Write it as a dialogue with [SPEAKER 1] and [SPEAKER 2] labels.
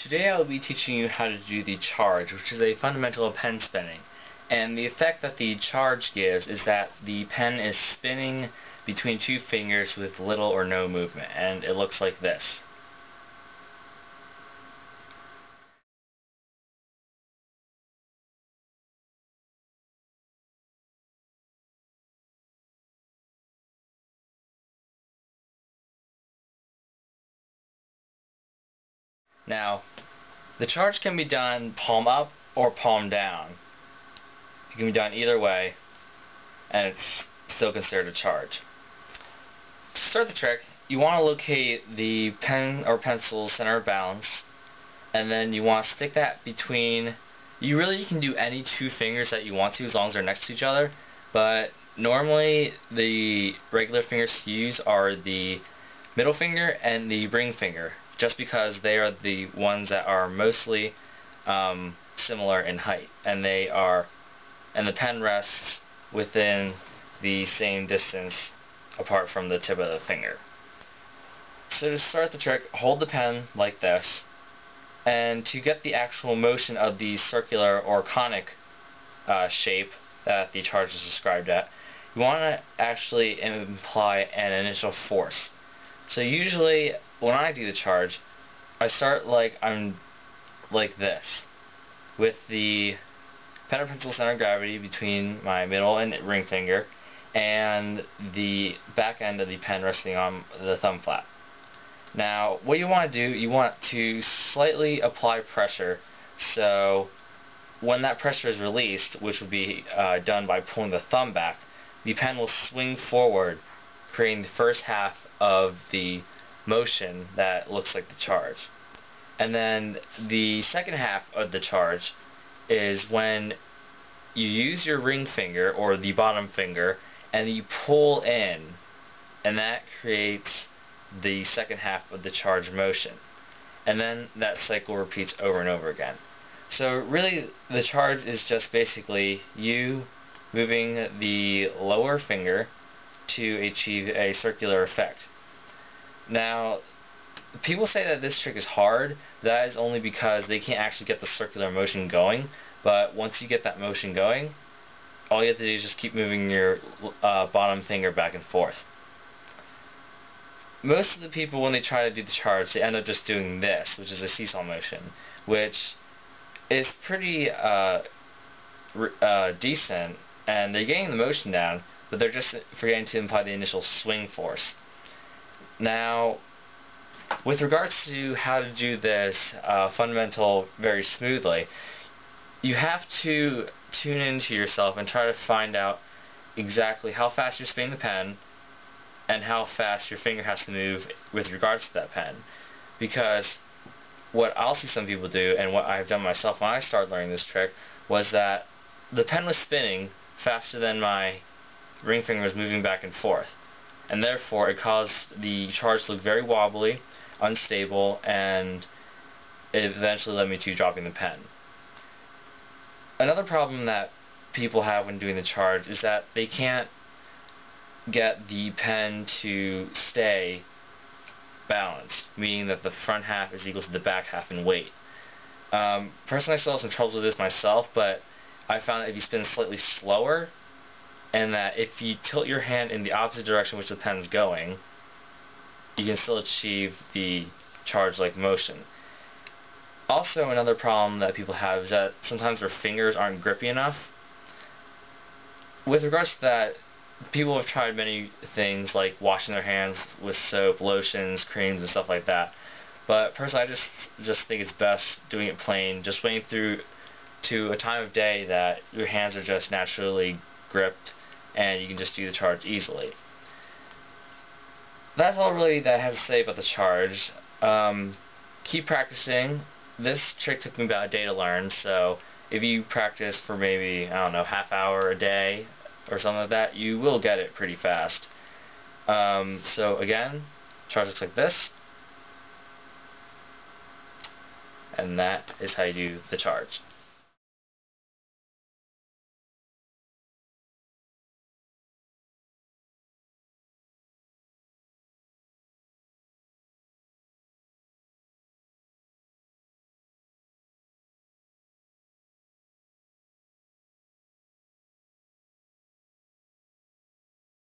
[SPEAKER 1] Today I will be teaching you how to do the charge, which is a fundamental of pen spinning. And the effect that the charge gives is that the pen is spinning between two fingers with little or no movement, and it looks like this. Now, the charge can be done palm up or palm down. It can be done either way, and it's still considered a charge. To start the trick, you want to locate the pen or pencil center of balance, and then you want to stick that between, you can do any two fingers that you want to as long as they're next to each other, but normally the regular fingers to use are the middle finger and the ring finger, just because they are the ones that are mostly similar in height, and the pen rests within the same distance apart from the tip of the finger. So to start the trick, hold the pen like this, and to get the actual motion of the circular or conic shape that the charge is described at, you want to actually imply an initial force. So usually when I do the charge, I start I'm like this, with the pen or pencil center of gravity between my middle and ring finger, and the back end of the pen resting on the thumb flap. Now, what you want to do, you want to slightly apply pressure, so when that pressure is released, which will be done by pulling the thumb back, the pen will swing forward, creating the first half of the motion that looks like the charge. And then the second half of the charge is when you use your ring finger, or the bottom finger, and you pull in, and that creates the second half of the charge motion. And then that cycle repeats over and over again. So really the charge is just basically you moving the lower finger to achieve a circular effect. Now, people say that this trick is hard. That is only because they can't actually get the circular motion going, but once you get that motion going, all you have to do is just keep moving your bottom finger back and forth. Most of the people, when they try to do the charge, they end up just doing this, which is a seesaw motion, which is pretty decent, and they're getting the motion down, but they're just forgetting to imply the initial swing force. Now, with regards to how to do this fundamental very smoothly, you have to tune into yourself and try to find out exactly how fast you're spinning the pen and how fast your finger has to move with regards to that pen. Because what I'll see some people do, and what I've done myself when I started learning this trick, was that the pen was spinning faster than my ring finger was moving back and forth, and therefore it caused the charge to look very wobbly, unstable, and it eventually led me to dropping the pen. Another problem that people have when doing the charge is that they can't get the pen to stay balanced, meaning that the front half is equal to the back half in weight. Personally, I still have some trouble with this myself, but I found that if you spin slightly slower, and that if you tilt your hand in the opposite direction which the pen is going, you can still achieve the charge-like motion. Also, another problem that people have is that sometimes their fingers aren't grippy enough. With regards to that, people have tried many things like washing their hands with soap, lotions, creams, and stuff like that. But personally, I just think it's best doing it plain, just waiting through to a time of day that your hands are just naturally gripped and you can just do the charge easily. That's all really that I have to say about the charge. Keep practicing. This trick took me about a day to learn, so if you practice for maybe, I don't know, half hour a day or something like that, you will get it pretty fast. So again, charge looks like this, and that is how you do the charge.